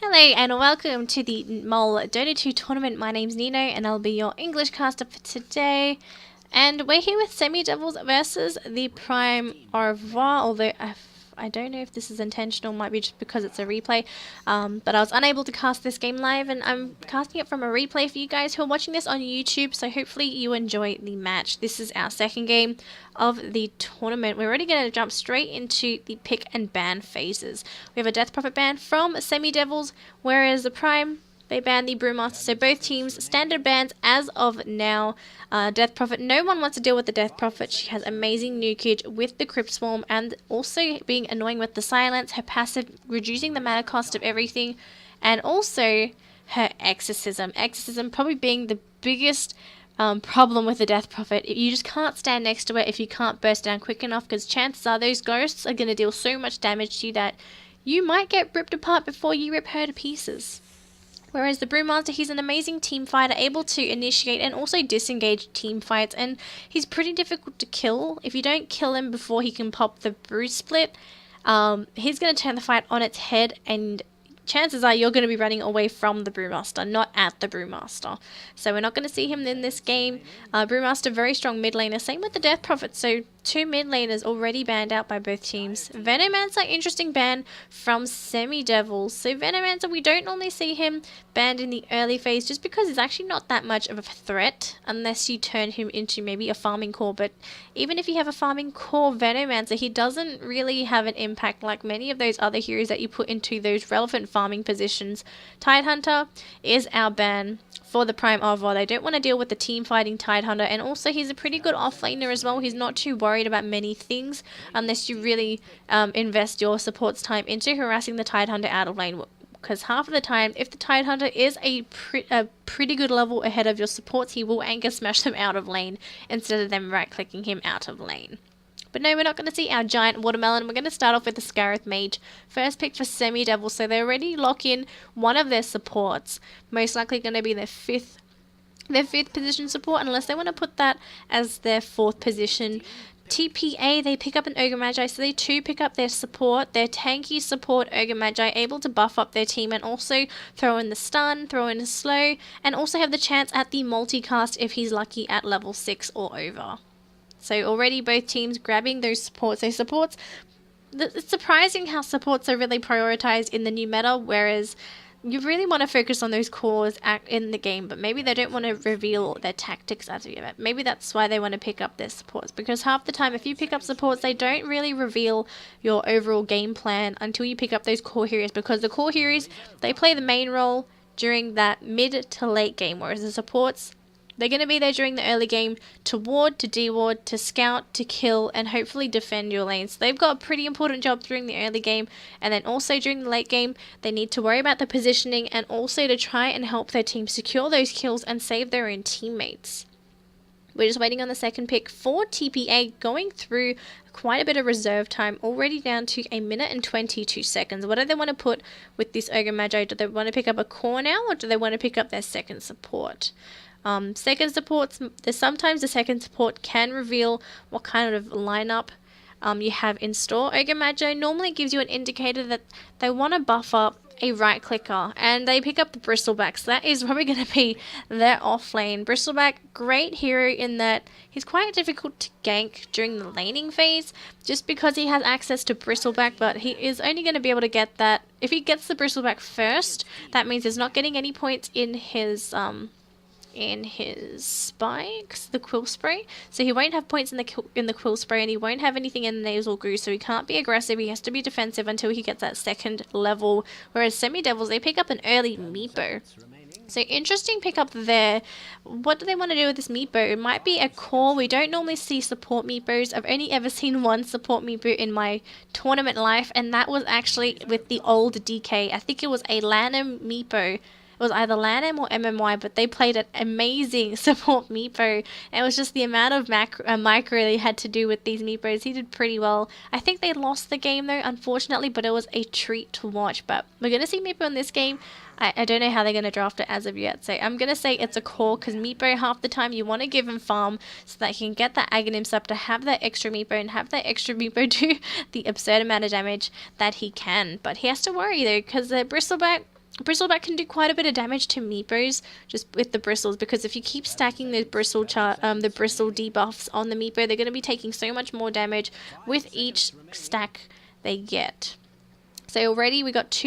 Hello and welcome to the Mole Dota 2 tournament. My name's Niino and I'll be your English caster for today. And we're here with Semi Devils versus the Prime Arvore, although I don't know if this is intentional, might be just because it's a replay. But I was unable to cast this game live and I'm casting it from a replay for you guys who are watching this on YouTube, so hopefully you enjoy the match. This is our second game of the tournament. We're already going to jump straight into the pick and ban phases. We have a Death Prophet ban from Semi Devils, whereas the Prime, they ban the Brewmaster. So both teams standard bans as of now. Death Prophet, no one wants to deal with the Death Prophet. She has amazing nukage with the Crypt Swarm and also being annoying with the silence, her passive reducing the mana cost of everything, and also her exorcism. Exorcism probably being the biggest problem with the Death Prophet. You just can't stand next to it if you can't burst down quick enough, because chances are those ghosts are going to deal so much damage to you that you might get ripped apart before you rip her to pieces. Whereas the Brewmaster, he's an amazing team fighter, able to initiate and also disengage team fights, and he's pretty difficult to kill. If you don't kill him before he can pop the Brew Split, he's going to turn the fight on its head, and chances are you're going to be running away from the Brewmaster, not at the Brewmaster. So we're not going to see him in this game. Brewmaster, very strong mid laner, same with the Death Prophet, so two mid laners already banned out by both teams. Venomancer, interesting ban from Semi Devils. So Venomancer, we don't normally see him banned in the early phase just because he's actually not that much of a threat unless you turn him into maybe a farming core. But even if you have a farming core Venomancer, he doesn't really have an impact like many of those other heroes that you put into those relevant farming positions. Tidehunter is our ban for the Prime Arvore. They don't want to deal with the team fighting Tidehunter, and also he's a pretty good offlaner as well. He's not too worried about many things unless you really invest your support's time into harassing the Tidehunter out of lane, because half of the time, if the Tidehunter is a pretty good level ahead of your supports, he will anchor smash them out of lane instead of them right clicking him out of lane. But no, we're not going to see our giant watermelon. We're going to start off with the Scarith Mage. First pick for Semi Devil, so they already lock in one of their supports. Most likely going to be their fifth position support, unless they want to put that as their fourth position. TPA, they pick up an Ogre Magi, so they too pick up their support, their tanky support Ogre Magi, able to buff up their team and also throw in the stun, throw in a slow, and also have the chance at the multicast if he's lucky at level 6 or over. So already both teams grabbing those supports. So supports, it's surprising how supports are really prioritized in the new meta, whereas you really want to focus on those cores in the game, but maybe they don't want to reveal their tactics as of yet. Maybe that's why they want to pick up their supports, because half the time if you pick up supports, they don't really reveal your overall game plan until you pick up those core heroes, because the core heroes, they play the main role during that mid to late game, whereas the supports, they're going to be there during the early game to ward, to deward, to scout, to kill, and hopefully defend your lane. So they've got a pretty important job during the early game, and then also during the late game, they need to worry about the positioning and also to try and help their team secure those kills and save their own teammates. We're just waiting on the second pick for TPA, going through quite a bit of reserve time, already down to 1 minute and 22 seconds. What do they want to put with this Ogre Magi? Do they want to pick up a core now, or do they want to pick up their second support? Second supports, sometimes the second support can reveal what kind of lineup you have in store. Ogre Magi normally gives you an indicator that they want to buff up a right clicker, and they pick up the Bristleback, so that is probably going to be their off lane. Bristleback, great hero in that he's quite difficult to gank during the laning phase just because he has access to Bristleback, but he is only going to be able to get that if he gets the Bristleback first. That means he's not getting any points in his spikes, the quill spray, so he won't have points in the quill spray, and he won't have anything in the nasal goo, so he can't be aggressive. He has to be defensive until he gets that second level. Whereas Semi Devils, they pick up an early Meepo, so interesting pickup there. What do they want to do with this Meepo? It might be a core. We don't normally see support Meepos. I've only ever seen one support Meepo in my tournament life, and that was actually with the old DK. I think it was a Lanham Meepo. It was either LANM or MMY, but they played an amazing support Meepo. It was just the amount of micro they had to do with these Meepos. He did pretty well. I think they lost the game though, unfortunately, but it was a treat to watch. But we're going to see Meepo in this game. I don't know how they're going to draft it as of yet, so I'm going to say it's a core, because Meepo, half the time you want to give him farm so that he can get that Aghanim Scepter, have that extra Meepo, and have that extra Meepo do the absurd amount of damage that he can. But he has to worry though, because the Bristleback, Bristleback can do quite a bit of damage to Meepos just with the bristles, because if you keep stacking those bristle the bristle debuffs on the Meepo, they're going to be taking so much more damage with each stack they get. So already we got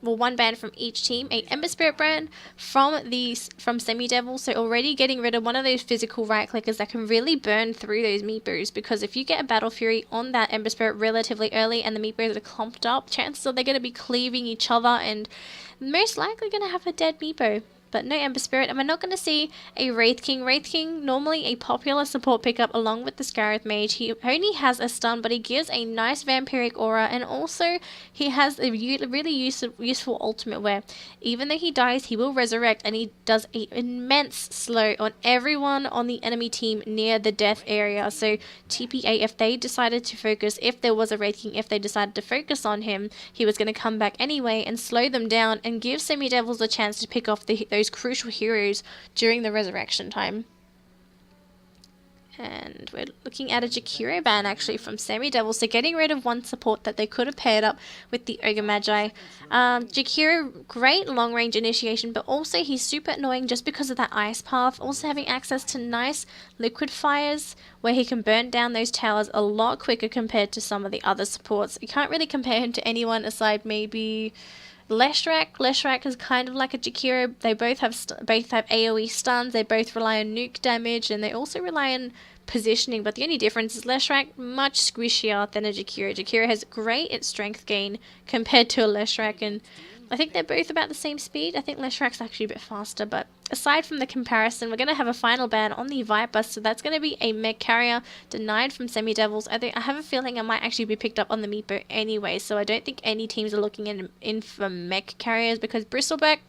one ban from each team, a Ember Spirit ban from Semi-Devil. So already getting rid of one of those physical right clickers that can really burn through those Meepos, because if you get a Battle Fury on that Ember Spirit relatively early and the Meepos are clumped up, chances are they're going to be cleaving each other and most likely going to have a dead Meepo. But no Ember Spirit, and we're not going to see a Wraith King. Wraith King, normally a popular support pickup along with the Scarab Mage. He only has a stun, but he gives a nice vampiric aura, and also he has a really useful ultimate where even though he dies, he will resurrect, and he does an immense slow on everyone on the enemy team near the death area. So TPA, if they decided to focus, if there was a Wraith King, if they decided to focus on him, he was going to come back anyway and slow them down and give Semi-Devils a chance to pick off those crucial heroes during the resurrection time. And we're looking at a Jakiro ban actually from Semi-Devil, so getting rid of one support that they could have paired up with the Ogre Magi. Jakiro, great long range initiation, but also he's super annoying just because of that ice path. Also having access to nice liquid fires where he can burn down those towers a lot quicker compared to some of the other supports. You can't really compare him to anyone aside maybe Leshrac. Leshrac is kind of like a Jakiro. They both have AoE stuns. They both rely on nuke damage, and they also rely on positioning. But the only difference is Leshrac much squishier than a Jakiro. Jakiro has great strength gain compared to a Leshrac, and I think they're both about the same speed. I think Leshrac's actually a bit faster, but aside from the comparison, we're going to have a final ban on the Viper, so that's going to be a mech carrier denied from Semi-Devils. I have a feeling I might actually be picked up on the Meepo anyway, so I don't think any teams are looking in for mech carriers, because Bristleback,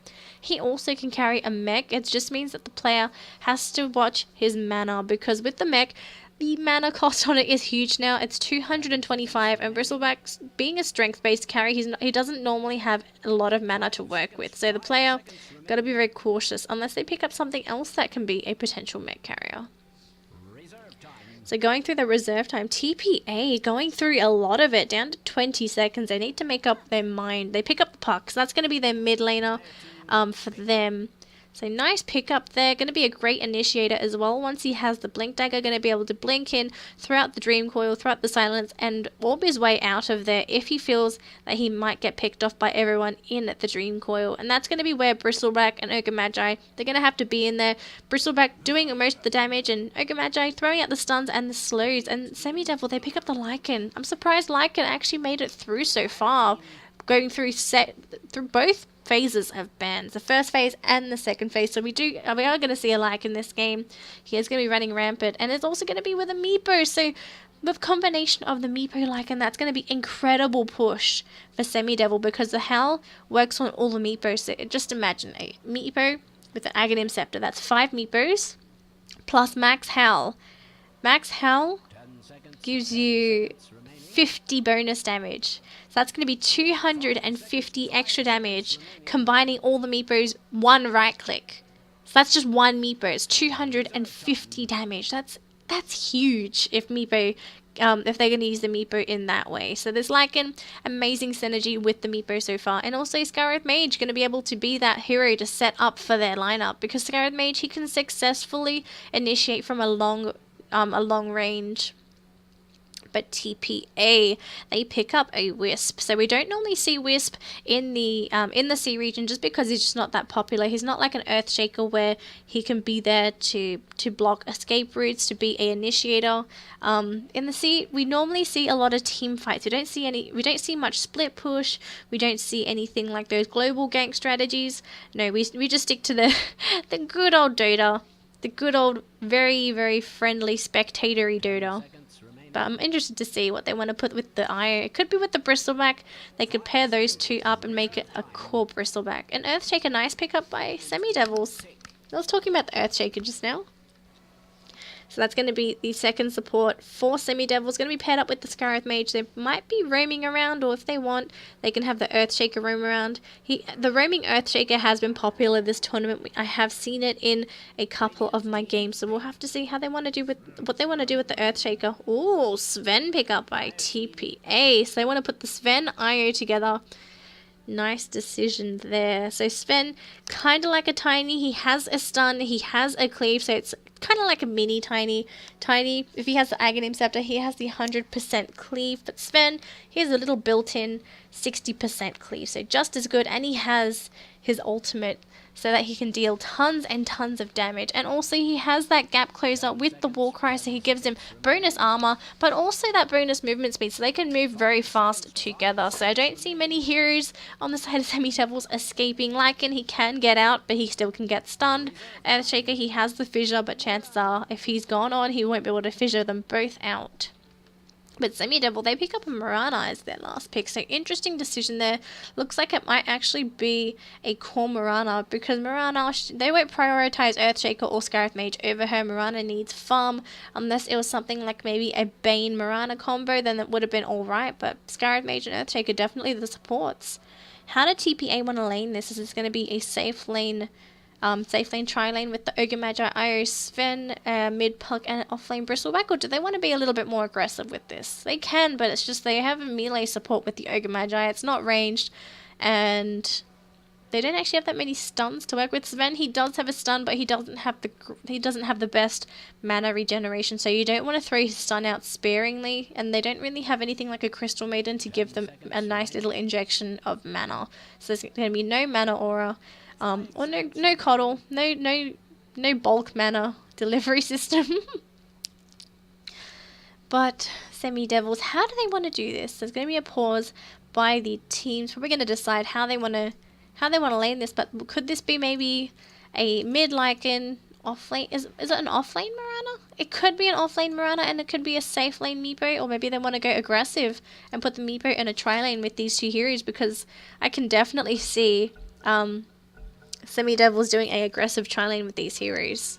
he also can carry a mech. It just means that the player has to watch his mana, because with the mech, the mana cost on it is huge now. It's 225, and Bristleback, being a strength-based carry, he doesn't normally have a lot of mana to work with. So the player got to be very cautious unless they pick up something else that can be a potential mech carrier. So going through the reserve time, TPA going through a lot of it, down to 20 seconds. They need to make up their mind. They pick up the puck, so that's going to be their mid laner for them. So nice pickup there. Going to be a great initiator as well. Once he has the blink dagger, going to be able to blink in throughout the dream coil, throughout the silence, and orb his way out of there if he feels that he might get picked off by everyone in the dream coil. And that's going to be where Bristleback and Ogre Magi, they're going to have to be in there. Bristleback doing most of the damage, and Ogre Magi throwing out the stuns and the slows. And Semi-Devil, they pick up the Lycan. I'm surprised Lycan actually made it through so far, going through both phases of bans, the first phase and the second phase. So we are going to see a like in this game. He is going to be running rampant, and it's also going to be with a Meepo. So with combination of the Meepo like, and that's going to be incredible push for Semi-Devil, because the Howl works on all the Meepos. So just imagine a Meepo with an Aghanim Scepter. That's 5 Meepos plus Max Howl. Max Howl gives you 50 bonus damage. So that's going to be 250 extra damage, combining all the Meepos, one right click. So that's just one Meepo. It's 250 damage. That's huge if Meepo, if they're going to use the Meepo in that way. So there's like an amazing synergy with the Meepo so far. And also Scarab Mage going to be able to be that hero to set up for their lineup, because Scarab Mage, he can successfully initiate from a long range. But TPA, they pick up a Wisp. So we don't normally see Wisp in the sea region, just because he's just not that popular. He's not like an Earthshaker where he can be there to block escape routes, to be a initiator. In the sea, we normally see a lot of team fights. We don't see much split push. We don't see anything like those global gank strategies. No, we just stick to the the good old Dota, the good old very, very friendly spectatory Dota. But I'm interested to see what they want to put with the Io. It could be with the Bristleback. They could pair those two up and make it a core Bristleback. And Earthshaker, nice pickup by Semi-Devils. I was talking about the Earthshaker just now. So that's going to be the second support for Semi-Devils. Going to be paired up with the Scarab Mage. They might be roaming around, or if they want, they can have the Earthshaker roam around. The roaming Earthshaker has been popular this tournament. I have seen it in a couple of my games, so we'll have to see how they want to do with what they want to do with the Earthshaker. Ooh, Sven pick up by TPA. So they want to put the Sven IO together. Nice decision there. So Sven, kind of like a tiny, he has a stun, he has a cleave, so it's kind of like a mini tiny. If he has the Aghanim Scepter, he has the 100% cleave, but Sven, he has a little built-in 60% cleave, so just as good, and he has his ultimate so that he can deal tons and tons of damage. And also he has that gap closer with the war cry, so he gives him bonus armor, but also that bonus movement speed, so they can move very fast together. So I don't see many heroes on the side of Semi-Devils escaping. Lycan, he can get out, but he still can get stunned. Earthshaker, he has the fissure, but chances are if he's gone on, he won't be able to fissure them both out. But Semi-Devil, they pick up a Mirana as their last pick. So interesting decision there. Looks like it might actually be a core Mirana, because Mirana, they won't prioritize Earthshaker or Scarif Mage over her. Mirana needs farm. Unless it was something like maybe a Bane Mirana combo, then it would have been alright. But Scarif Mage and Earthshaker definitely the supports. How do TPA want to lane this? Is this going to be a safe lane tri-lane with the Ogre Magi, Io, Sven, mid Puck, and off lane Bristleback, or do they want to be a little bit more aggressive with this? They can, but it's just they have a melee support with the Ogre Magi. It's not ranged, and they don't actually have that many stuns to work with. Sven, he does have a stun, but he doesn't have the best mana regeneration, so you don't want to throw his stun out sparingly, and they don't really have anything like a Crystal Maiden to give them a nice little injection of mana. So there's going to be no mana aura. Or no coddle, no bulk mana delivery system. But Semi-Devils, how do they want to do this? There's going to be a pause by the teams. Probably going to decide how they want to lane this. But could this be maybe a mid Lycan off lane? Is it an off lane Mirana? It could be an off lane Mirana, and it could be a safe lane Meepo, or maybe they want to go aggressive and put the Meepo in a tri lane with these two heroes, because I can definitely see Semi-Devils doing a aggressive tri-lane with these heroes.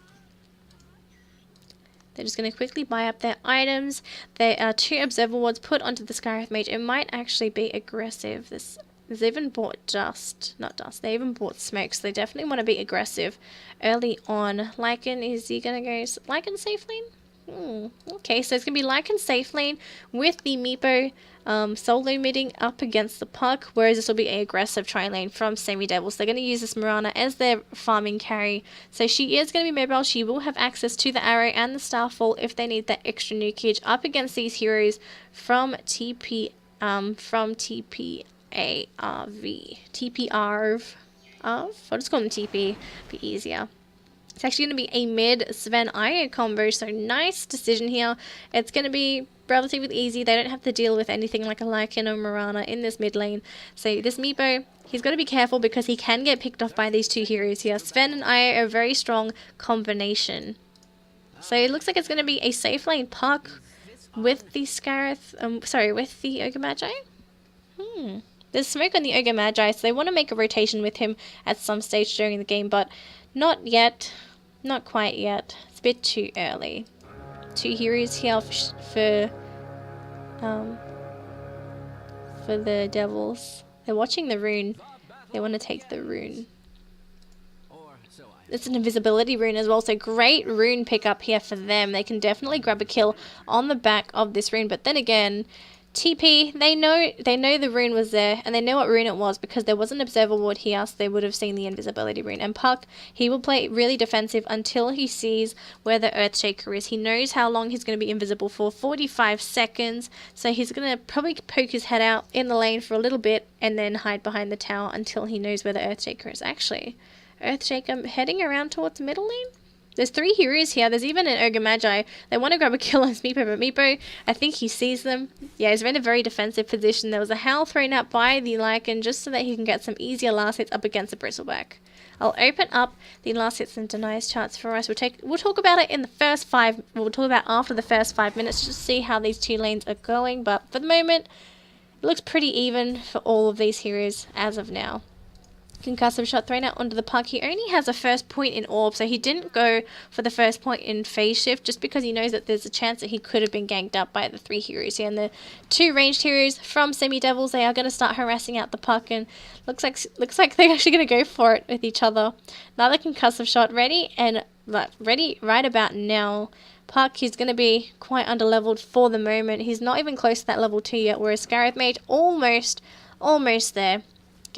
They're just going to quickly buy up their items. There are 2 Observer Wards put onto the Scarif Mage. It might actually be aggressive. They even bought they even bought smoke, so they definitely want to be aggressive early on. Lycan, is he going to go Lycan safe lane? Okay, so it's going to be Lycan safe lane with the Meepo solo midding up against the Puck, whereas this will be an aggressive tri-lane from Semi-Devils. They're going to use this Mirana as their farming carry, so she is going to be mobile. She will have access to the arrow and the Starfall if they need that extra nukage up against these heroes from TPARV. I'll just call them TP, be easier. It's actually going to be a mid Sven Io combo, so nice decision here. It's going to be relatively easy. They don't have to deal with anything like a Lycan or Mirana in this mid lane. So this Meepo, he's got to be careful because he can get picked off by these two heroes here. Sven and Io are a very strong combination. So it looks like it's going to be a safe lane Puck with the with the Ogre Magi. There's smoke on the Ogre Magi, so they want to make a rotation with him at some stage during the game, but not yet. Not quite yet. It's a bit too early. 2 heroes here for the Devils. They're watching the rune. They want to take the rune. It's an invisibility rune as well, so great rune pickup here for them. They can definitely grab a kill on the back of this rune, but then again, TP, they know the rune was there, and they know what rune it was because there was an observer ward here, so they would have seen the invisibility rune. And Puck, he will play really defensive until he sees where the Earthshaker is. He knows how long he's going to be invisible for, 45 seconds, so he's going to probably poke his head out in the lane for a little bit and then hide behind the tower until he knows where the Earthshaker is. Actually, Earthshaker heading around towards the middle lane? There's 3 heroes here. There's even an Ogre Magi. They want to grab a kill on Meepo, but Meepo, I think he sees them. Yeah, he's in a very defensive position. There was a howl thrown out by the Lycan just so that he can get some easier last hits up against the Bristleback. I'll open up the last hits and denies charts for us. We'll talk about it in the first 5. We'll talk about after the first 5 minutes just to see how these 2 lanes are going. But for the moment, it looks pretty even for all of these heroes as of now. Concussive shot thrown out onto the Puck. He only has a first point in orb, so he didn't go for the first point in phase shift just because he knows that there's a chance that he could have been ganked up by the 3 heroes here. And the 2 ranged heroes from Semi-Devils, they are going to start harassing out the Puck, and looks like they're actually going to go for it with each other. Another concussive shot ready right about now. Puck, he's going to be quite underleveled for the moment. He's not even close to that level 2 yet, whereas Scarif Mage almost there.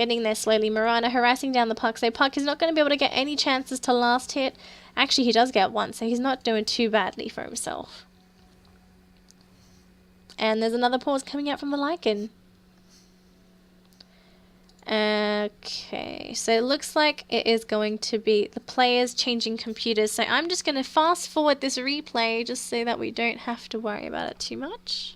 getting there slowly. Mirana harassing down the Puck, so Puck is not going to be able to get any chances to last hit. Actually, he does get one, so he's not doing too badly for himself. And there's another pause coming out from the Lycan. Okay, so it looks like it is going to be the players changing computers. So I'm just going to fast forward this replay just so that we don't have to worry about it too much.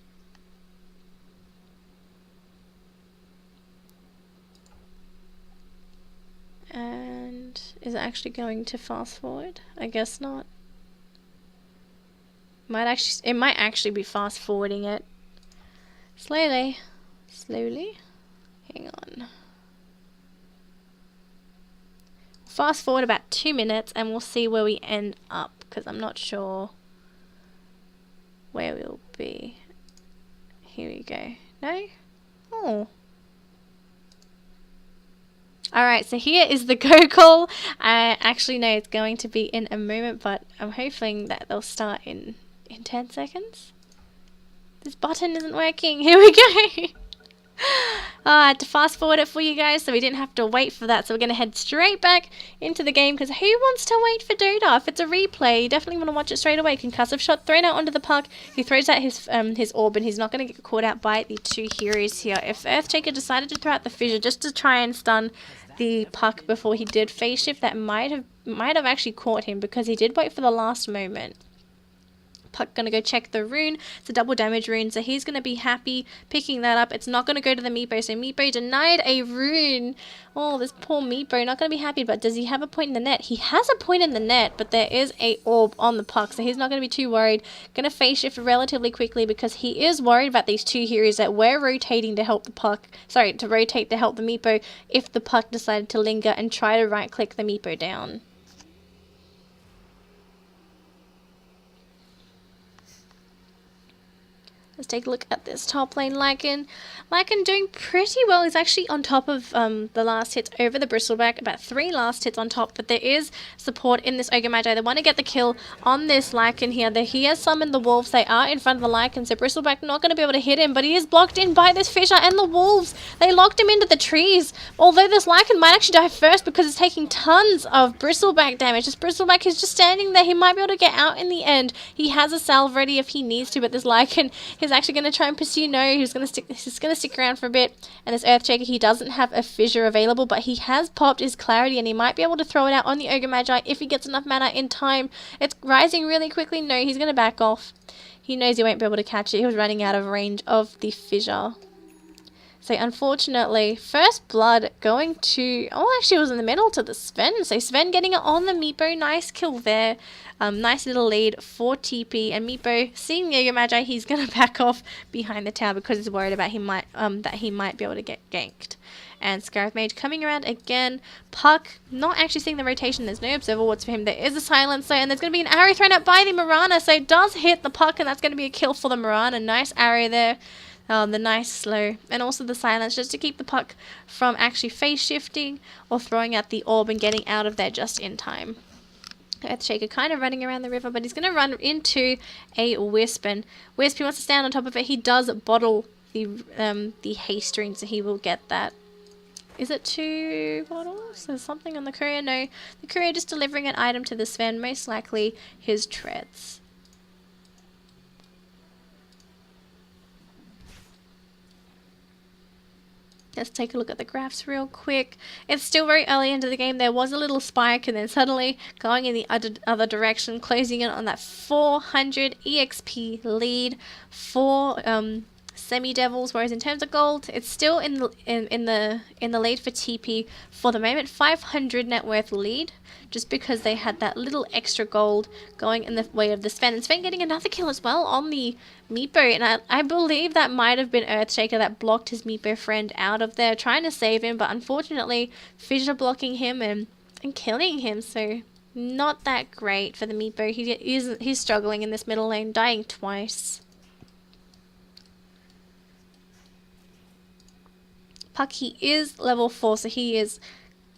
And is it actually going to fast forward? I guess not. It might actually be fast forwarding it. Slowly. Hang on. Fast forward about 2 minutes and we'll see where we end up, because I'm not sure where we'll be. Here we go. No? Oh. Alright, so here is the go call. I actually know it's going to be in a moment, but I'm hoping that they'll start in 10 seconds. This button isn't working. Here we go. I had to fast forward it for you guys so we didn't have to wait for that. So we're going to head straight back into the game, because who wants to wait for Dota? If it's a replay, you definitely want to watch it straight away. Concussive shot thrown out onto the Puck. He throws out his orb, and he's not going to get caught out by the two heroes here. If Earthshaker decided to throw out the fissure just to try and stun the Puck before he did phase shift, that might have actually caught him, because he did wait for the last moment. Puck gonna go check the rune. It's a double damage rune, so he's gonna be happy picking that up. It's not gonna go to the Meepo, so Meepo denied a rune. Oh, this poor Meepo, not gonna be happy. But does he have a point in the net? He has a point in the net, but there is a orb on the Puck, so he's not gonna be too worried. Gonna phase shift relatively quickly, because he is worried about these two heroes that we're rotating to help the Puck. Sorry, to rotate to help the Meepo if the Puck decided to linger and try to right click the Meepo down. Let's take a look at this top lane Lycan. Lycan doing pretty well. He's actually on top of the last hits over the Bristleback. About 3 last hits on top. But there is support in this Ogre Magi. They want to get the kill on this Lycan here. He has summoned the Wolves. They are in front of the Lycan. So Bristleback not going to be able to hit him. But he is blocked in by this Fissure and the Wolves. They locked him into the trees. Although this Lycan might actually die first, because it's taking tons of Bristleback damage. This Bristleback is just standing there. He might be able to get out in the end. He has a salve ready if he needs to. But this Lycan is actually going to try and pursue. No, he's going to stick around for a bit. And this Earthshaker, he doesn't have a fissure available, but he has popped his clarity, and he might be able to throw it out on the Ogre Magi if he gets enough mana in time. It's rising really quickly. No, he's going to back off. He knows he won't be able to catch it. He was running out of range of the fissure. So unfortunately, first blood going to... Oh, actually it was in the middle to the Sven. So Sven getting it on the Meepo. Nice kill there. Nice little lead for TP. And Meepo, seeing the Ogre Magi, he's going to back off behind the tower, because he's worried about that he might be able to get ganked. And Scarab Mage coming around again. Puck not actually seeing the rotation. There's no Observer Wards for him. There is a Silencer, and there's going to be an arrow thrown out by the Mirana. So it does hit the Puck, and that's going to be a kill for the Mirana. Nice arrow there. The nice slow, and also the silence, just to keep the Puck from actually phase shifting or throwing out the orb and getting out of there just in time. Earthshaker kind of running around the river, but he's going to run into a Wisp, and Wisp, he wants to stand on top of it. He does bottle the haste rune, so he will get that. Is it 2 bottles? There's something on the courier. No, the courier just delivering an item to the Sven, most likely his treads. Let's take a look at the graphs real quick. It's still very early into the game. There was a little spike, and then suddenly going in the other direction, closing in on that 400 EXP lead for Semi-Devils. Whereas in terms of gold, it's still in the lead for TP for the moment. 500 net worth lead, just because they had that little extra gold going in the way of the Sven. And Sven getting another kill as well on the Meepo, and I believe that might have been Earthshaker that blocked his Meepo friend out of there, trying to save him, but unfortunately Fissure blocking him and killing him, so not that great for the Meepo. He's struggling in this middle lane, dying twice. Puck, he is level 4, so he is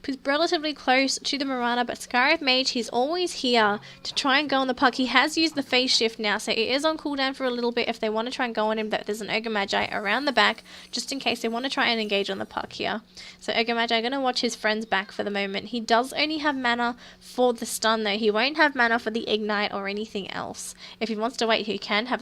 He's relatively close to the Mirana, but Scarab Mage, he's always here to try and go on the puck. He has used the phase shift now, so it is on cooldown for a little bit if they want to try and go on him. But there's an Ogre Magi around the back, just in case they want to try and engage on the puck here. So Ogre Magi going to watch his friends back for the moment. He does only have mana for the stun though. He won't have mana for the ignite or anything else. If he wants to wait, he can have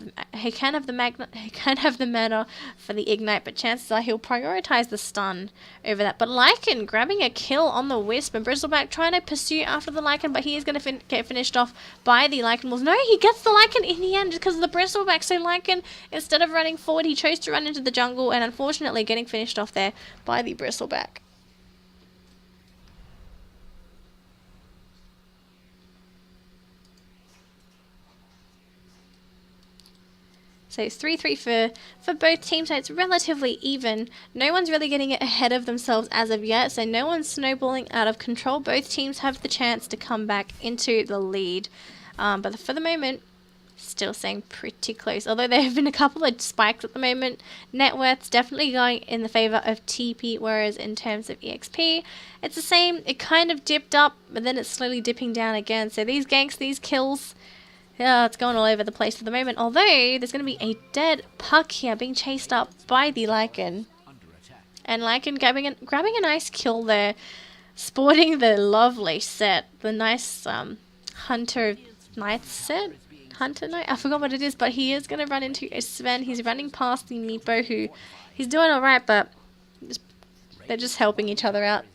the mana for the ignite, but chances are he'll prioritize the stun over that. But Lycan grabbing a kill on the Wisp, and Bristleback trying to pursue after the Lycan, but he is going to get finished off by the Lycan Wolves. No, he gets the Lycan in the end because of the Bristleback. So Lycan, instead of running forward, he chose to run into the jungle, and unfortunately getting finished off there by the Bristleback. So it's 3-3 for both teams, so it's relatively even. No one's really getting it ahead of themselves as of yet, so no one's snowballing out of control. Both teams have the chance to come back into the lead. But for the moment, still staying pretty close. Although there have been a couple of spikes at the moment. Net worth's definitely going in the favour of TP, whereas in terms of EXP, it's the same. It kind of dipped up, but then it's slowly dipping down again. So these ganks, these kills, yeah, it's going all over the place at the moment. Although there's going to be a dead puck here being chased up by the Lycan. And Lycan grabbing a nice kill there. Sporting the lovely set. The nice Hunter Knight set. Hunter Knight? I forgot what it is, but he is going to run into a Sven. He's running past the Meepo, who he's doing alright, but they're just helping each other out.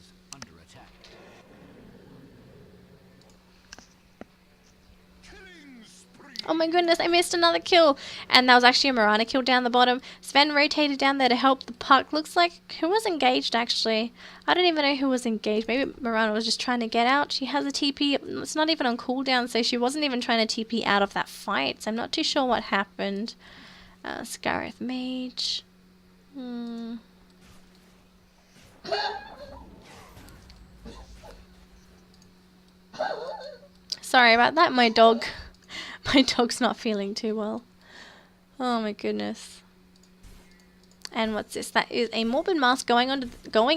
Oh my goodness, I missed another kill. And that was actually a Mirana kill down the bottom. Sven rotated down there to help the puck. Looks like, who was engaged actually? I don't even know who was engaged. Maybe Mirana was just trying to get out. She has a TP. It's not even on cooldown, so she wasn't even trying to TP out of that fight. So I'm not too sure what happened. Scarab Mage. Sorry about that, my dog. My dog's not feeling too well. Oh my goodness. And what's this? That is a Morbid Mask going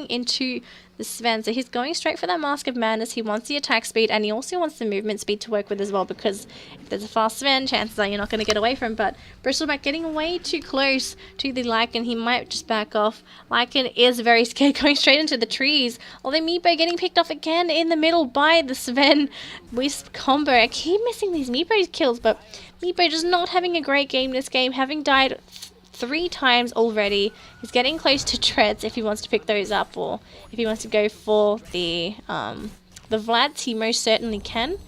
into the Sven. So he's going straight for that Mask of Madness. He wants the attack speed, and he also wants the movement speed to work with as well, because if there's a fast Sven, chances are you're not going to get away from him. But Bristleback getting way too close to the Lycan. He might just back off. Lycan is very scared, going straight into the trees. Although Meepo getting picked off again in the middle by the Sven Wisp combo. I keep missing these Meepo's kills, but Meepo just not having a great game this game, having died 3 times already. He's getting close to treads if he wants to pick those up, or if he wants to go for the Vlads, he most certainly can.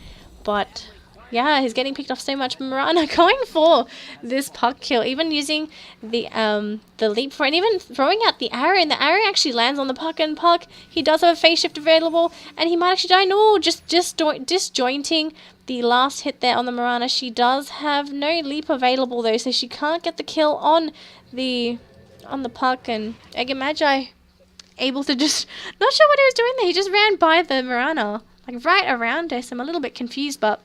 But yeah, he's getting picked off so much. Mirana going for this puck kill, even using the leap for it, and even throwing out the arrow, and the arrow actually lands on the puck, and puck, he does have a phase shift available, and he might actually die. No, just disjointing the last hit there on the Mirana. She does have no leap available though, so she can't get the kill on the puck, and Ogre Magi able to just, not sure what he was doing there. He just ran by the Mirana, like right around us. I'm a little bit confused, but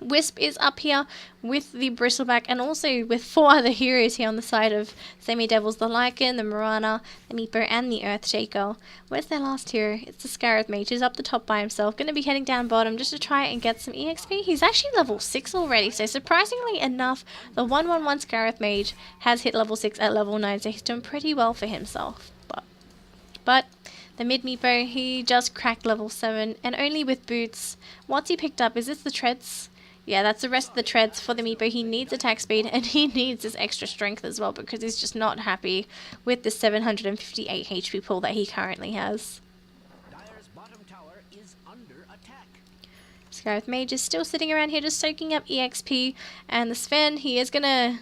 Wisp is up here with the Bristleback, and also with 4 other heroes here on the side of Semi-Devils, the Lycan, the Mirana, the Meepo, and the Earthshaker. Where's their last hero? It's the Scarab Mage. He's up the top by himself, going to be heading down bottom just to try and get some EXP. He's actually level 6 already, so surprisingly enough, the 1/1/1 Scarab Mage has hit level 6 at level 9, so he's doing pretty well for himself. But the mid Meepo, he just cracked level 7, and only with boots. What's he picked up? Is this the treads? Yeah, that's the rest of the treads for the Meepo. He needs attack speed, and he needs this extra strength as well, because he's just not happy with the 758 HP pool that he currently has. Dire's bottom tower is under attack. Scarab Mage is still sitting around here just soaking up EXP, and the Sven, he's gonna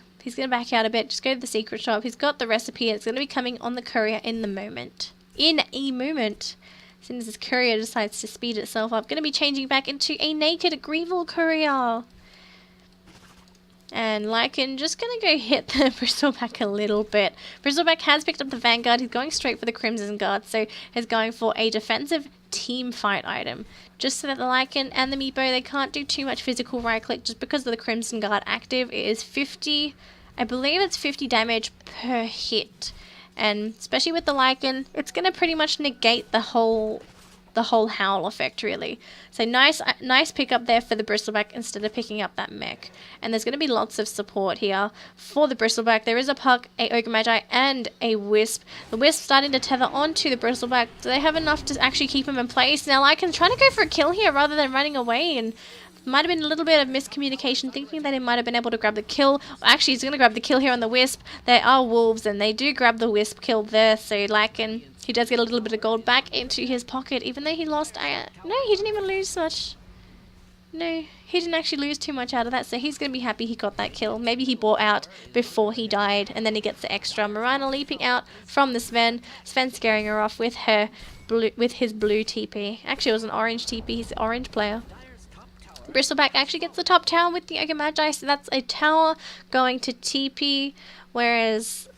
back out a bit, just go to the secret shop. He's got the recipe, and it's gonna be coming on the courier in a moment. As soon as this courier decides to speed itself up, going to be changing back into a naked Greevil courier. And Lycan just going to go hit the Bristleback a little bit. Bristleback has picked up the Vanguard. He's going straight for the Crimson Guard, so he's going for a defensive team fight item. Just so that the Lycan and the Meepo, they can't do too much physical right click, just because of the Crimson Guard active. It is 50, I believe it's 50 damage per hit. And especially with the Lycan, it's going to pretty much negate the whole the whole howl effect, really. So nice pickup there for the bristleback instead of picking up that mech. And there's going to be lots of support here for the bristleback. There is a puck, a Ogre Magi, and a wisp. The wisp starting to tether onto the bristleback. Do they have enough to actually keep him in place? Now Lycan trying to go for a kill here rather than running away, and might have been a little bit of miscommunication, thinking that he might have been able to grab the kill. Well, actually, he's going to grab the kill here on the wisp. They are wolves, and they do grab the wisp kill there. So Lycan, he does get a little bit of gold back into his pocket, even though he lost. No, he didn't even lose much. No, he didn't actually lose too much out of that, so he's going to be happy he got that kill. Maybe he bought out before he died, and then he gets the extra. Mirana leaping out from the Sven. Sven scaring her off with his blue TP. Actually, it was an orange TP. He's the orange player. Bristleback actually gets the top tower with the Ogre Magi, so that's a tower going to TP, whereas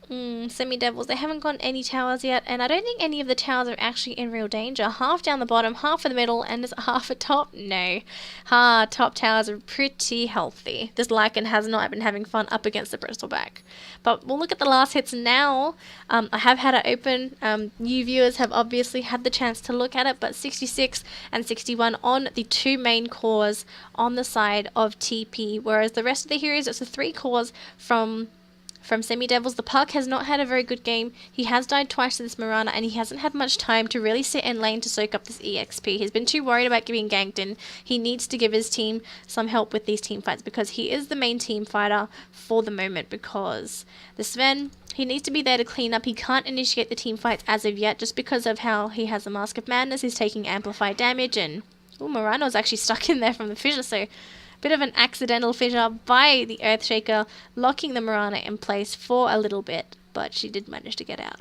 Semi-Devils, they haven't got any towers yet, and I don't think any of the towers are actually in real danger. Half down the bottom, half in the middle, and there's half at top. No. Top towers are pretty healthy. This Lycan has not been having fun up against the Bristleback. But we'll look at the last hits now. I have had it open. New viewers have obviously had the chance to look at it, but 66 and 61 on the 2 main cores on the side of TP, whereas the rest of the heroes, it's the 3 cores from Semi-Devils. The Puck has not had a very good game. He has died twice to this Mirana, and he hasn't had much time to really sit in lane to soak up this EXP. He's been too worried about getting ganked, and he needs to give his team some help with these team fights, because he is the main team fighter for the moment, because the Sven, he needs to be there to clean up. He can't initiate the team fights as of yet, just because of how he has the Mask of Madness. He's taking amplified damage, and Mirana's actually stuck in there from the fissure, so bit of an accidental fissure by the Earthshaker, locking the Mirana in place for a little bit, but she did manage to get out.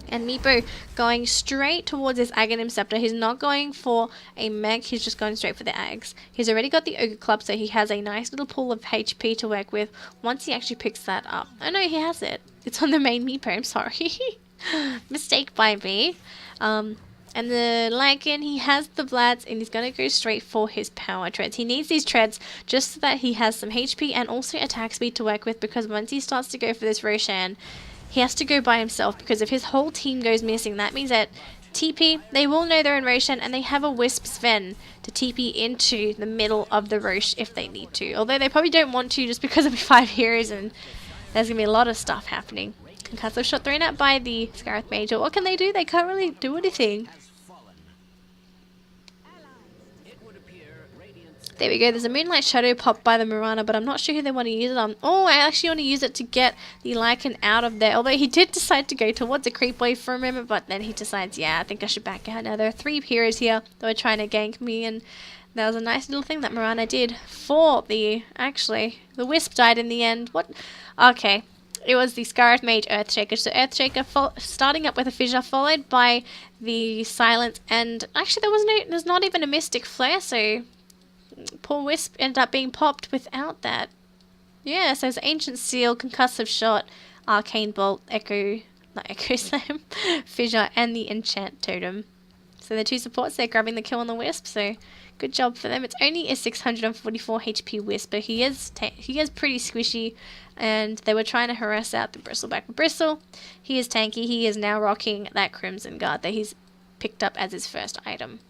And Meepo going straight towards his Aghanim Scepter. He's not going for a mech, he's just going straight for the Ags. He's already got the Ogre Club, so he has a nice little pool of HP to work with once he actually picks that up. Oh no, he has it. It's on the main Meepo, I'm sorry. Mistake by me. And the Lycan, he has the Vlads, and he's going to go straight for his power treads. He needs these treads just so that he has some HP and also attack speed to work with, because once he starts to go for this Roshan, he has to go by himself, because if his whole team goes missing, that means that TP, they will know they're in Roshan, and they have a Wisp Sven to TP into the middle of the Rosh if they need to. Although they probably don't want to, just because of 5 heroes, and there's going to be a lot of stuff happening. Concussive shot thrown out by the Scarith Mage. What can they do? They can't really do anything. There we go, there's a Moonlight Shadow popped by the Mirana, but I'm not sure who they want to use it on. Oh, I actually want to use it to get the Lycan out of there. Although he did decide to go towards a creep wave for a moment, but then he decides, yeah, I think I should back out. Now there are 3 heroes here that were trying to gank me, and that was a nice little thing that Mirana did for the... Actually, the Wisp died in the end. What? Okay. It was the Scarith Mage Earthshaker. So Earthshaker starting up with a fissure, followed by the Silence, and actually there's not even a Mystic Flare, so poor Wisp ended up being popped without that. Yeah, so it's Ancient Seal, Concussive Shot, Arcane Bolt, Echo Slam, Fissure, and the Enchant Totem. So the 2 supports, they're grabbing the kill on the Wisp, so good job for them. It's only a 644 HP Wisp, but he is pretty squishy, and they were trying to harass out the Bristleback. Bristle, he is tanky. He is now rocking that Crimson Guard that he's picked up as his first item.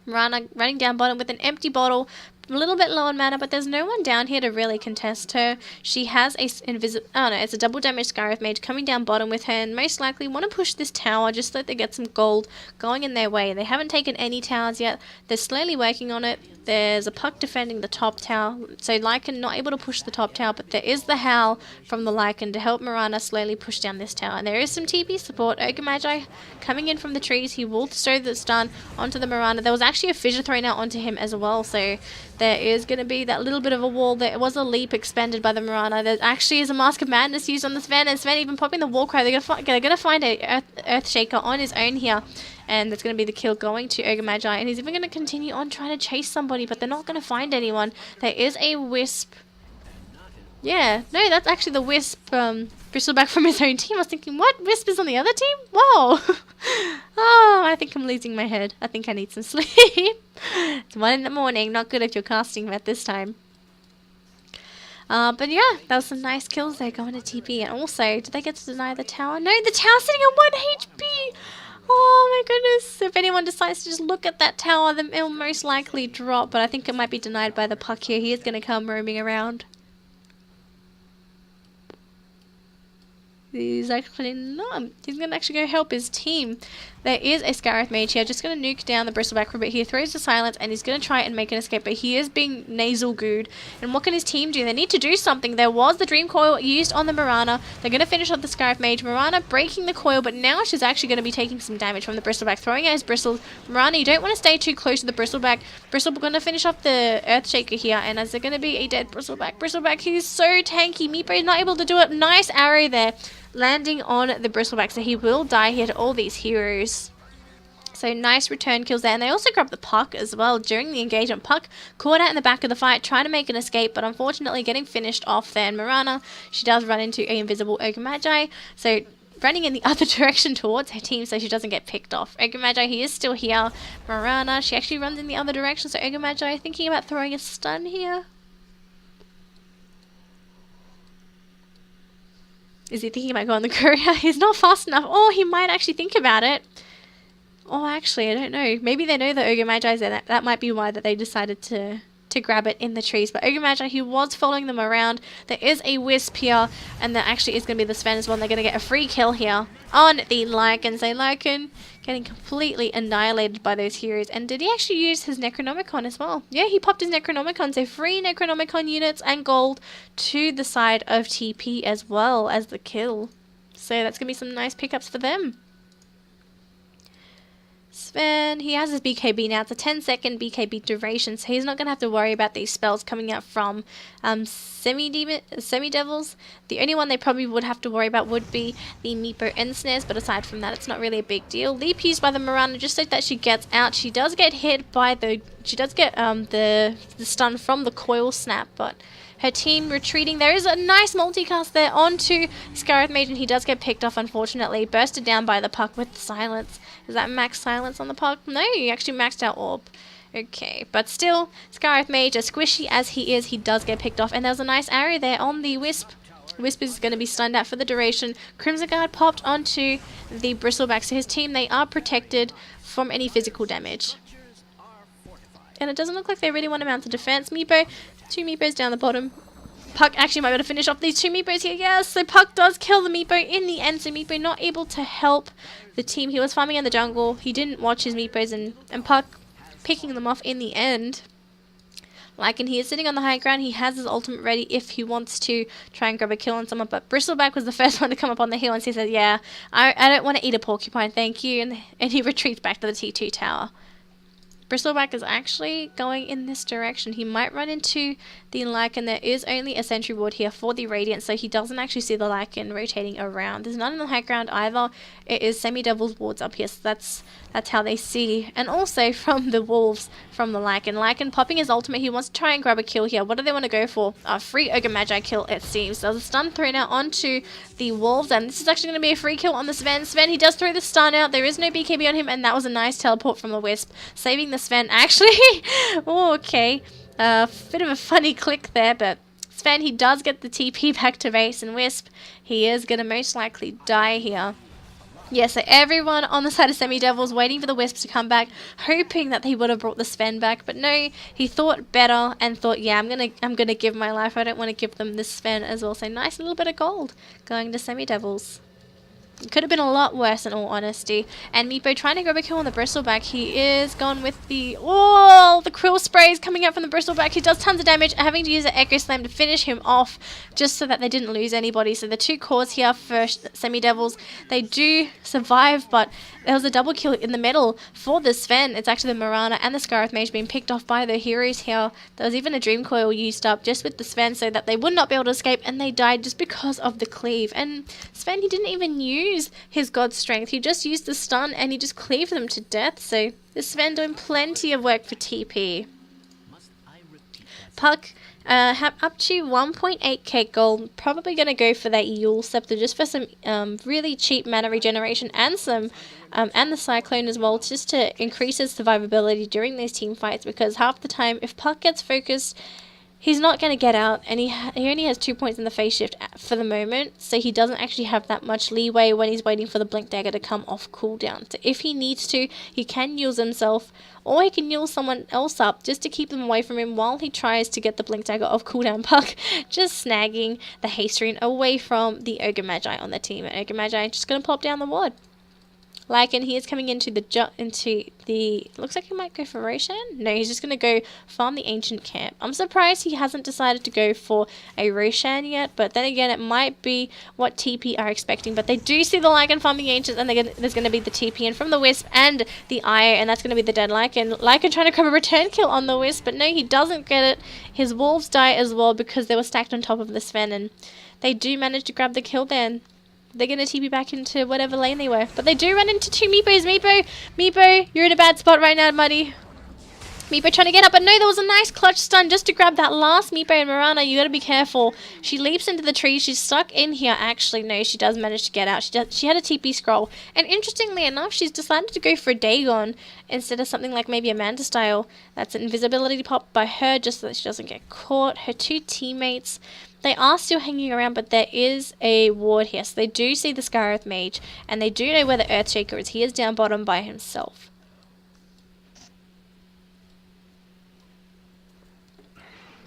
Rana running down bottom with an empty bottle, a little bit low on mana, but there's no one down here to really contest her. She has a it's a double damage Scarith Mage coming down bottom with her, and most likely want to push this tower just so that they get some gold going in their way. They haven't taken any towers yet. They're slowly working on it. There's a Puck defending the top tower, so Lycan not able to push the top tower, but there is the Howl from the Lycan to help Mirana slowly push down this tower. And there is some TP support. Ogre Magi coming in from the trees. He will throw the stun onto the Mirana. There was actually a fissure thrown out onto him as well, so there is going to be that little bit of a wall. There was a leap expended by the Mirana. There actually is a Mask of Madness used on the Sven, and Sven even popping the War Cry. They're going to find a Earthshaker on his own here, and that's going to be the kill going to Ogre Magi, and he's even going to continue on trying to chase somebody, but they're not going to find anyone. There is a Wisp. Yeah, no, that's actually the Wisp Bristleback from his own team. I was thinking, what? Wisp is on the other team? Whoa! Oh, I think I'm losing my head. I think I need some sleep. It's 1 in the morning. Not good if you're casting at this time. But yeah, that was some nice kills there going to TP. And also, did they get to deny the tower? No, the tower's sitting at 1 HP! Oh my goodness. If anyone decides to just look at that tower, then it'll most likely drop. But I think it might be denied by the puck here. He is going to come roaming around. He's actually not. He's going to actually go help his team. There is a Scarith Mage here. Just going to nuke down the Bristleback for a bit. He throws the silence and he's going to try and make an escape. But he is being nasal gooed. And what can his team do? They need to do something. There was the Dream Coil used on the Mirana. They're going to finish off the Scarith Mage. Mirana breaking the coil. But now she's actually going to be taking some damage from the Bristleback. Throwing out his bristles. Mirana, you don't want to stay too close to the Bristleback. Bristleback going to finish off the Earthshaker here. And as they're going to be a dead Bristleback. Bristleback, he's so tanky. Meepo is not able to do it. Nice arrow there. Landing on the Bristleback, so he will die here to all these heroes. So nice return kills there. And they also grabbed the Puck as well during the engagement. Puck caught out in the back of the fight, trying to make an escape, but unfortunately getting finished off there. And Mirana, she does run into an invisible Ogre Magi, so running in the other direction towards her team so she doesn't get picked off. Ogre Magi, he is still here. Mirana, she actually runs in the other direction, so Ogre Magi thinking about throwing a stun here. Is he thinking about going the courier? He's not fast enough. Oh, he might actually think about it. Oh, actually, I don't know. Maybe they know the Ogre Magi is there. That might be why that they decided to grab it in the trees. But Ogre Magi, he was following them around. There is a Wisp here. And there actually is going to be the Sven as well. And they're going to get a free kill here on the Lycan. So Lycan getting completely annihilated by those heroes. And did he actually use his Necronomicon as well? Yeah, he popped his Necronomicon. So free Necronomicon units and gold to the side of TP as well as the kill. So that's going to be some nice pickups for them. Sven, he has his BKB now. It's a 10-second BKB duration, so he's not going to have to worry about these spells coming out from Semi-Devils. The only one they probably would have to worry about would be the Meepo Ensnares, but aside from that, it's not really a big deal. Leap used by the Mirana just so that she gets out. She does get hit by the... She does get the stun from the coil snap, but... Her team retreating. There is a nice multicast there onto Scarith Mage, and he does get picked off, unfortunately. Bursted down by the Puck with the silence. Is that max silence on the Puck? No, he actually maxed out Orb. Okay, but still, Scarith Mage, as squishy as he is, he does get picked off. And there was a nice arrow there on the Wisp. Wisp is going to be stunned out for the duration. Crimson Guard popped onto the Bristleback, so his team, they are protected from any physical damage. And it doesn't look like they really want to mount a defense. Meepo, 2 Meepos down the bottom. Puck actually might be able to finish off these 2 Meepos here. Yes, so Puck does kill the Meepo in the end. So Meepo not able to help the team. He was farming in the jungle. He didn't watch his Meepos, and Puck picking them off in the end. Lycan, he is sitting on the high ground. He has his ultimate ready if he wants to try and grab a kill on someone. But Bristleback was the first one to come up on the hill, and he said, yeah, I don't want to eat a porcupine, thank you. And he retreats back to the T2 tower. Bristleback is actually going in this direction. He might run into the Lycan. There is only a sentry ward here for the Radiant, so he doesn't actually see the Lycan rotating around. There's none in the high ground either. It is Semi-Devil's wards up here, so that's how they see. And also from the Wolves, from the Lycan. Lycan popping his ultimate. He wants to try and grab a kill here. What do they want to go for? A free Ogre Magi kill, it seems. There's a stun thrown out onto the Wolves, and this is actually going to be a free kill on the Sven. Sven, he does throw the stun out. There is no BKB on him, and that was a nice teleport from the Wisp, saving the Sven. Actually, oh, okay. Bit of a funny click there, but Sven, he does get the TP back to base, and Wisp, he is going to most likely die here. Yeah, so everyone on the side of Semi-Devils waiting for the Wisps to come back, hoping that he would have brought the Sven back, but no, he thought better and thought, yeah, I'm gonna give my life. I don't want to give them this Sven as well. So nice little bit of gold going to Semi-Devils. It could have been a lot worse in all honesty. And Meepo trying to grab a kill on the Bristleback. He is gone with the... Oh, the Krill sprays coming out from the Bristleback. He does tons of damage, having to use an Echo Slam to finish him off just so that they didn't lose anybody. So the 2 cores here for Semi-Devils, they do survive, but there was a double kill in the middle for the Sven. It's actually the Mirana and the Scarith Mage being picked off by the heroes here. There was even a Dream Coil used up just with the Sven so that they would not be able to escape, and they died just because of the cleave. And Sven, he didn't even use his god strength. He just used the stun and he just cleaved them to death. So this Sven doing plenty of work for TP. Puck have up to 1.8k gold. Probably going to go for that Yule Scepter just for some really cheap mana regeneration and some and the Cyclone as well, just to increase his survivability during these team fights, because half the time if Puck gets focused he's not going to get out, and he only has 2 points in the phase shift for the moment, so he doesn't actually have that much leeway when he's waiting for the blink dagger to come off cooldown. So if he needs to, he can use himself, or he can use someone else up just to keep them away from him while he tries to get the blink dagger off cooldown. Puck just snagging the haste rune away from the Ogre Magi on the team, and Ogre Magi just going to pop down the ward. Lycan, he is coming into the looks like he might go for Roshan. No, he's just going to go farm the ancient camp. I'm surprised he hasn't decided to go for a Roshan yet, but then again, it might be what TP are expecting. But they do see the Lycan farm the ancients, and there's going to be the TP in from the Wisp and the Ire, and that's going to be the dead Lycan. Lycan trying to grab a return kill on the Wisp, but no, he doesn't get it. His wolves die as well because they were stacked on top of the Sven, and they do manage to grab the kill then. They're going to TP back into whatever lane they were. But they do run into 2 Meepos. Meepo, you're in a bad spot right now, buddy. Meepo trying to get up, but no, there was a nice clutch stun just to grab that last Meepo, and Mirana, you got to be careful. She leaps into the tree. She's stuck in here. Actually, no, she does manage to get out. She had a TP scroll. And interestingly enough, she's decided to go for a Dagon instead of something like maybe a Manta style. That's an invisibility pop by her just so that she doesn't get caught. Her 2 teammates, they are still hanging around, but there is a ward here. So they do see the Scarith Mage, and they do know where the Earthshaker is. He is down bottom by himself.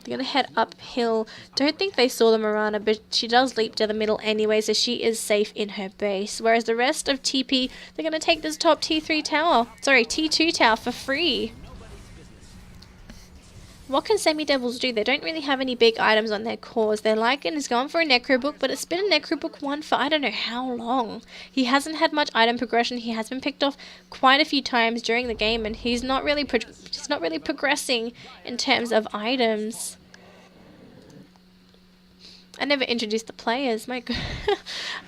They're going to head uphill. Don't think they saw the Mirana, but she does leap to the middle anyway, so she is safe in her base. Whereas the rest of TP, they're going to take this top T2 tower for free. What can Semi-Devils do? They don't really have any big items on their cores. Their Lycan is going for a Necro Book, but it's been a Necro Book 1 for I don't know how long. He hasn't had much item progression. He has been picked off quite a few times during the game, and he's not really progressing in terms of items. I never introduced the players. My God,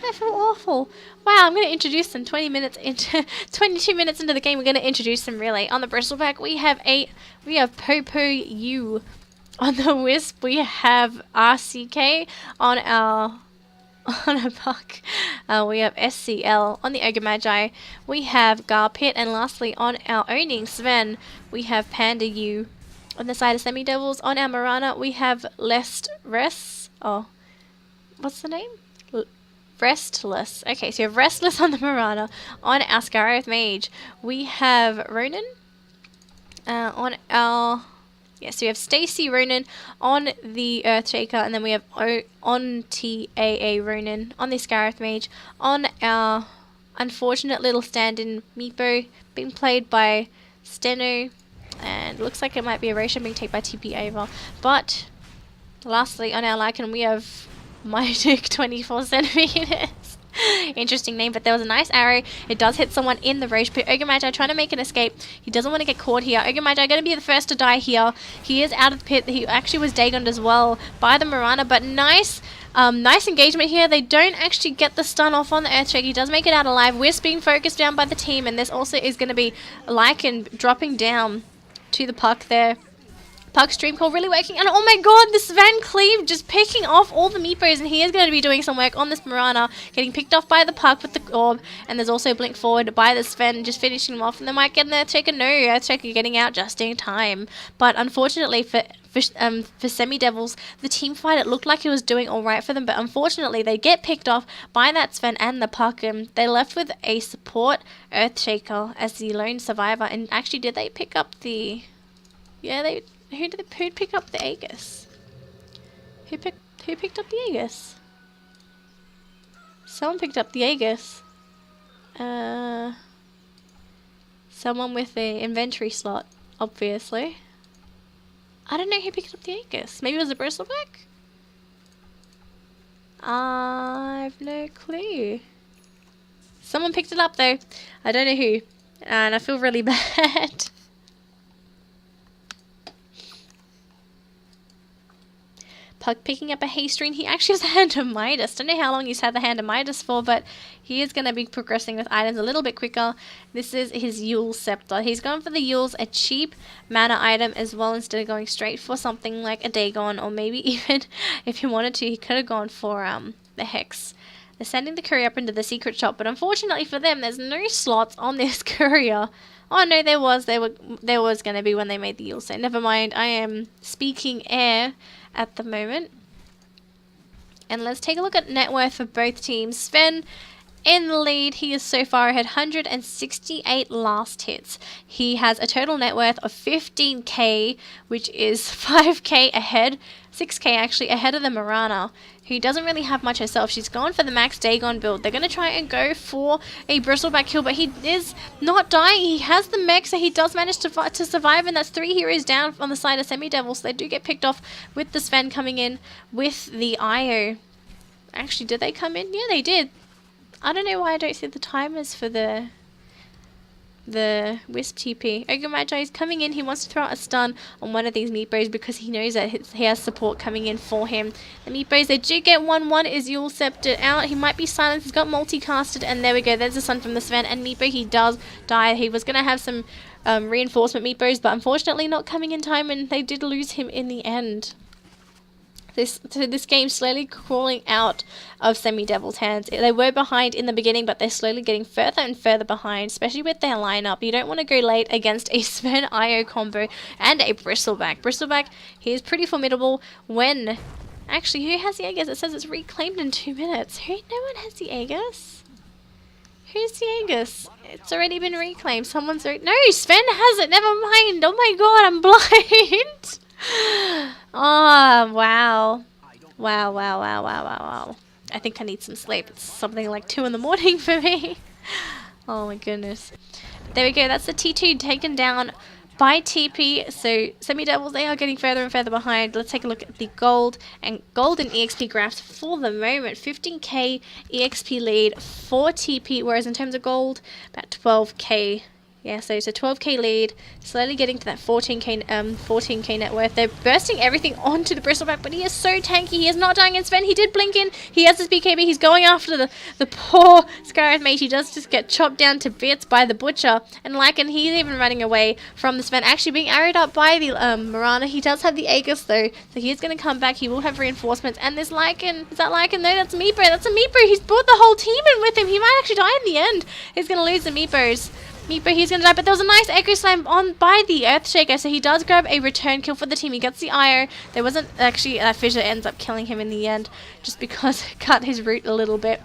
I feel awful. Wow, I'm going to introduce them 22 minutes into the game. We're going to introduce them really. On the Bristleback, we have Popo U. On the Wisp, we have RCK. On our Puck, we have SCL. On the Ogre Magi, we have Garpit. And lastly, on our owning Sven, we have Panda U. On the side of Semi-Devils, on our Mirana, we have what's the name? Restless. Okay, so you have Restless on the Mirana. On our Scarith Mage, we have Ronan. So we have Stacy Ronan on the Earthshaker, and then we have on TAA Ronan on the Scarith Mage. On our unfortunate little stand-in Meepo, being played by Steno, and looks like it might be a Roshan being taken by TP Ava. But lastly, on our Lycan, we have Mydic 24 centimeters. Interesting name, but there was a nice arrow. It does hit someone in the Roche pit. Ogre Magi trying to make an escape. He doesn't want to get caught here. Ogre Magi going to be the first to die here. He is out of the pit. He actually was Dagoned as well by the Mirana, but nice engagement here. They don't actually get the stun off on the Earthshaker. He does make it out alive. Wisp being focused down by the team, and this also is going to be Lycan dropping down to the Puck there. Puck stream call really working, and oh my god, this Van Cleave just picking off all the Meepos, and he is going to be doing some work on this Mirana, getting picked off by the Puck with the orb, and there's also blink forward by the Sven, just finishing him off, and they might get an Earthshaker. No, Earthshaker getting out just in time, but unfortunately for Semi-Devils, the team fight, it looked like it was doing alright for them, but unfortunately they get picked off by that Sven and the Puck, and they left with a support Earthshaker as the lone survivor. And actually, did they pick up the... Yeah, who'd pick up the Aegis? Who picked up the Aegis? Someone picked up the Aegis. Someone with the inventory slot, obviously. I don't know who picked up the Aegis. Maybe it was a Bristleback? I've no clue. Someone picked it up though. I don't know who. And I feel really bad. Puck picking up a haste rune. He actually has the Hand of Midas. Don't know how long he's had the Hand of Midas for, but he is going to be progressing with items a little bit quicker. This is his Yule Scepter. He's gone for the Yule's, a cheap mana item as well, instead of going straight for something like a Dagon, or maybe even, if he wanted to, he could have gone for the Hex They're sending the courier up into the secret shop, but unfortunately for them, there's no slots on this courier. Oh no, there was going to be when they made the eel, so never mind. I am speaking air at the moment. And let's take a look at net worth for both teams. Sven in the lead, he is so far ahead, 168 last hits. He has a total net worth of 15k, which is 5k ahead, 6k actually ahead of the Marana, who doesn't really have much herself. She's gone for the max Dagon build. They're going to try and go for a bristleback kill, but he is not dying. He has the mech, so he does manage to survive, and that's 3 heroes down on the side of Semi-Devil, so they do get picked off with the Sven coming in with the IO. Actually, did they come in? Yeah, they did. I don't know why I don't see the timers for the Wisp TP. Ogre Magi is coming in. He wants to throw out a stun on one of these Meepos because he knows that he has support coming in for him. The Meepos, they do get 1-1. Is Yule Scepter out? He might be silenced. He's got multicasted, and there we go. There's the stun from the Sven, and Meepo, he does die. He was going to have some reinforcement Meepos, but unfortunately not coming in time, and they did lose him in the end. This game slowly crawling out of Semi-Devil's hands. They were behind in the beginning, but they're slowly getting further and further behind, especially with their lineup. You don't want to go late against a Sven IO combo and a Bristleback. Bristleback, he is pretty formidable when... Actually, who has the Aegis? It says it's reclaimed in 2 minutes. No one has the Aegis? Who's the Aegis? It's already been reclaimed. Someone's... No, Sven has it! Never mind! Oh my god, I'm blind! Oh, wow. Wow. I think I need some sleep. It's something like 2 in the morning for me. Oh my goodness. There we go. That's the T2 taken down by TP. So Semi-Devils, they are getting further and further behind. Let's take a look at the gold and EXP graphs for the moment. 15k EXP lead for TP, whereas in terms of gold, about 12k. Yeah, so it's a 12k lead, slowly getting to that 14k net worth. They're bursting everything onto the Bristleback, but he is so tanky. He is not dying in Sven. He did blink in. He has his BKB. He's going after the poor Scarith mate. He does just get chopped down to bits by the Butcher. And Lycan, he's even running away from the Sven, actually being arrowed up by the Marana. He does have the Aegis though, so he is going to come back. He will have reinforcements. And this Lycan, is that Lycan? No, that's Meepo. That's a Meepo. He's brought the whole team in with him. He might actually die in the end. He's going to lose the Meepos. Meepo, he's going to die, but there was a nice Echo Slam on by the Earthshaker, so he does grab a return kill for the team. He gets the IO. There wasn't actually, Fissure ends up killing him in the end, just because it cut his route a little bit.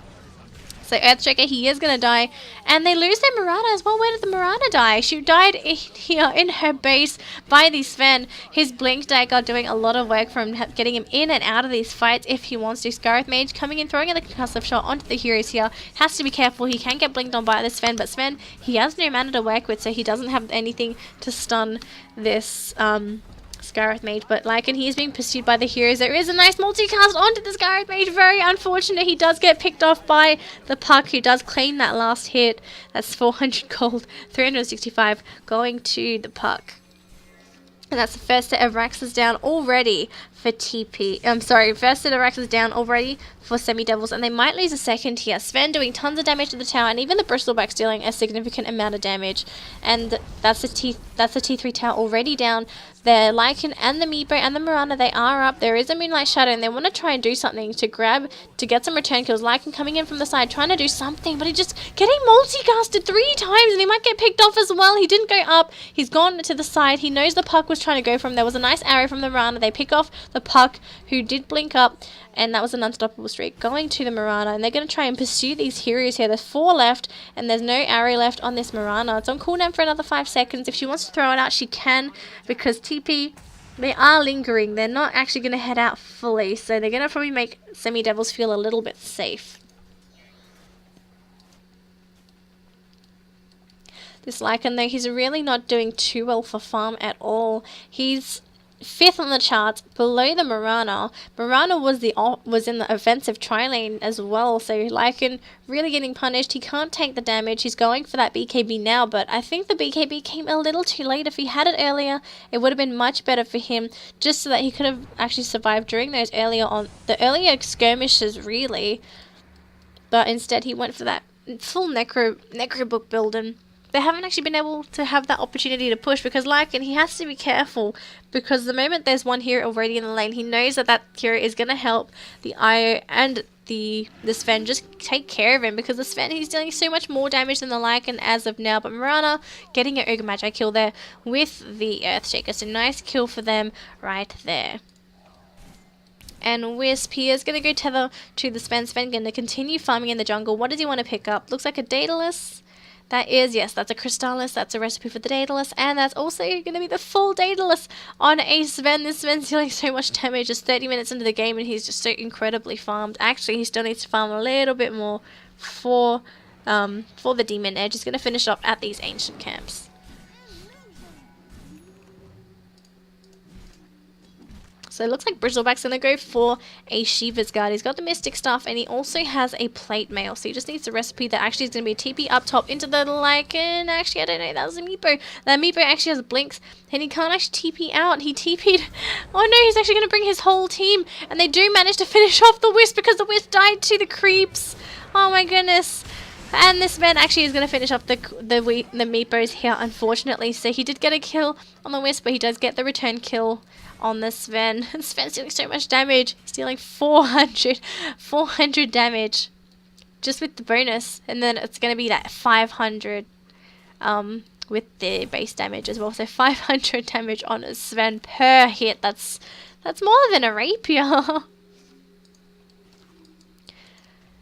So Earthshaker, he is going to die. And they lose their Marana as well. Where did the Marana die? She died here in her base by the Sven. His Blink Dagger doing a lot of work for him, getting him in and out of these fights if he wants to. Scarith Mage coming in, throwing in the concussive shot onto the heroes here. Has to be careful. He can get blinked on by the Sven, but Sven, he has no mana to work with, so he doesn't have anything to stun this Scarith Mage, but Lycan, he is being pursued by the heroes. There is a nice multicast onto the Scarith Mage. Very unfortunate. He does get picked off by the Puck, who does claim that last hit. That's 400 gold, 365 going to the Puck. And that's the first set of Raxes down already for TP. First set of Raxes down already for Semi-Devils, and they might lose a second here. Sven doing tons of damage to the tower, and even the Bristleback's dealing a significant amount of damage. And that's the T3 tower already down. The Lycan and the Meepo and the Marana, they are up. There is a Moonlight Shadow, and they want to try and do something to get some return kills. Lycan coming in from the side, trying to do something, but he just getting multicasted 3 times, and he might get picked off as well. He didn't go up. He's gone to the side. He knows the Puck was trying to go from. There was a nice arrow from the Marana. They pick off the Puck, who did blink up, and that was an unstoppable streak going to the Marana, and they're going to try and pursue these heroes here. There's 4 left, and there's no arrow left on this Marana. It's on cooldown for another 5 seconds. If she wants to throw it out, she can, because TP, they are lingering. They're not actually going to head out fully, so they're going to probably make Semi-Devils feel a little bit safe. This Lycan, though, he's really not doing too well for farm at all. He's 5th on the charts, below the Marana. Marana was in the offensive tri-lane as well, so Lycan really getting punished. He can't take the damage. He's going for that BKB now, but I think the BKB came a little too late. If he had it earlier, it would have been much better for him, just so that he could have actually survived during those earlier skirmishes, really. But instead, he went for that full necro book building. they haven't actually been able to have that opportunity to push, because Lycan, he has to be careful, because the moment there's one hero already in the lane, he knows that that hero is going to help the IO and the Sven just take care of him, because the Sven, he's dealing so much more damage than the Lycan as of now. But Mirana getting an Ogre Magi kill there with the Earthshaker, so nice kill for them right there. And Wisp, he is going to go tether to the Sven. Sven going to continue farming in the jungle. What does he want to pick up? Looks like a Daedalus. That is, yes, that's a Crystallis. That's a recipe for the Daedalus. And that's also going to be the full Daedalus on a Sven. This Sven's dealing so much damage. Just 30 minutes into the game and he's just so incredibly farmed. Actually, he still needs to farm a little bit more for the Demon Edge. He's going to finish off at these ancient camps. So it looks like Bristleback's going to go for a Shiva's Guard. He's got the Mystic Staff and he also has a Plate Mail. So he just needs a recipe that actually is going to be a TP up top into the Lycan. Actually, I don't know. That was a Meepo. That Meepo actually has blinks and he can't actually TP out. He TP'd. Oh no, he's actually going to bring his whole team. And they do manage to finish off the Wisp because the Wisp died to the creeps. Oh my goodness. And this man actually is going to finish off the Meepos here, unfortunately. So he did get a kill on the Wisp, but he does get the return kill on the Sven. And Sven's dealing so much damage. He's dealing 400 damage just with the bonus. And then it's going to be that 500 with the base damage as well. So 500 damage on a Sven per hit. That's more than a rapier.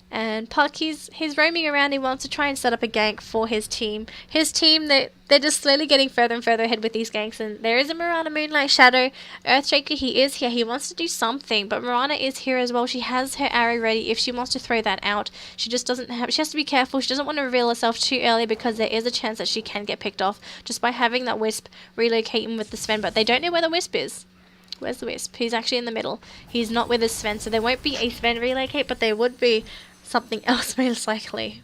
And Puck, he's roaming around. He wants to try and set up a gank for his team. His team, they're just slowly getting further and further ahead with these ganks. And there is a Mirana Moonlight Shadow. Earthshaker, he is here. He wants to do something. But Mirana is here as well. She has her arrow ready if she wants to throw that out. She just doesn't have... She has to be careful. She doesn't want to reveal herself too early because there is a chance that she can get picked off just by having that Wisp relocating with the Sven. But they don't know where the Wisp is. Where's the Wisp? He's actually in the middle. He's not with his Sven. So there won't be a Sven relocate, but there would be something else most likely.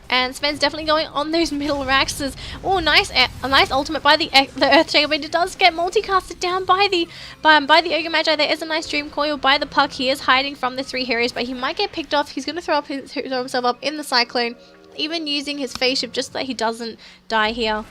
And Sven's definitely going on those middle racks. Oh, nice, a nice ultimate by the Earthshaker, but it does get multicasted down by the Ogre Magi. There is a nice Dream Coil by the Puck. He is hiding from the three heroes, but he might get picked off. He's going to throw himself up in the Cyclone, even using his phase shift just so that he doesn't die here.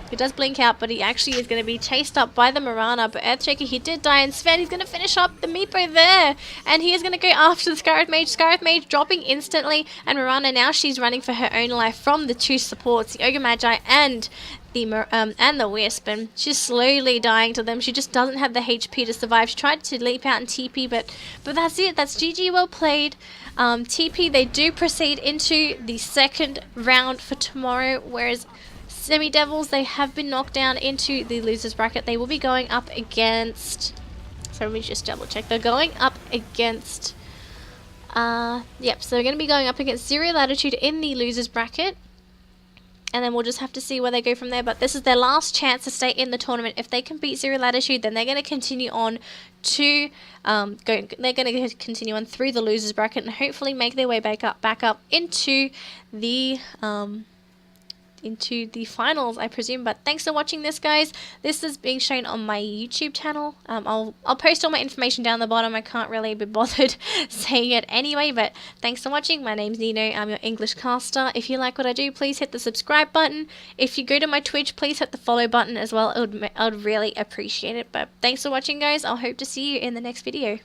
He does blink out, but he actually is going to be chased up by the Mirana. But Earthshaker, he did die, and Sven, he's going to finish up the Meepo there. And he is going to go after the Scarab Mage. Scarab Mage dropping instantly, and Mirana, now she's running for her own life from the two supports, the Ogre Magi and the Wisp, and she's slowly dying to them. She just doesn't have the HP to survive. She tried to leap out and TP, but that's it. That's GG, well played. TP, they do proceed into the second round for tomorrow, whereas Semi-Devils, they have been knocked down into the losers bracket. They will be going up against... So let me just double check. They're going up against... Yep, so they're going to be going up against Zero Latitude in the losers bracket. And then we'll just have to see where they go from there. But this is their last chance to stay in the tournament. If they can beat Zero Latitude, then they're going to continue on to... they're going to continue on through the losers bracket and hopefully make their way back up into the finals, I presume. But thanks for watching this, guys. This is being shown on my YouTube channel. I'll post all my information down the bottom. I can't really be bothered saying it anyway, but thanks for watching. My name's Niino. I'm your English caster. If you like what I do, please hit the subscribe button. If you go to my Twitch, please hit the follow button as well. I would really appreciate it. But thanks for watching, guys. I'll hope to see you in the next video.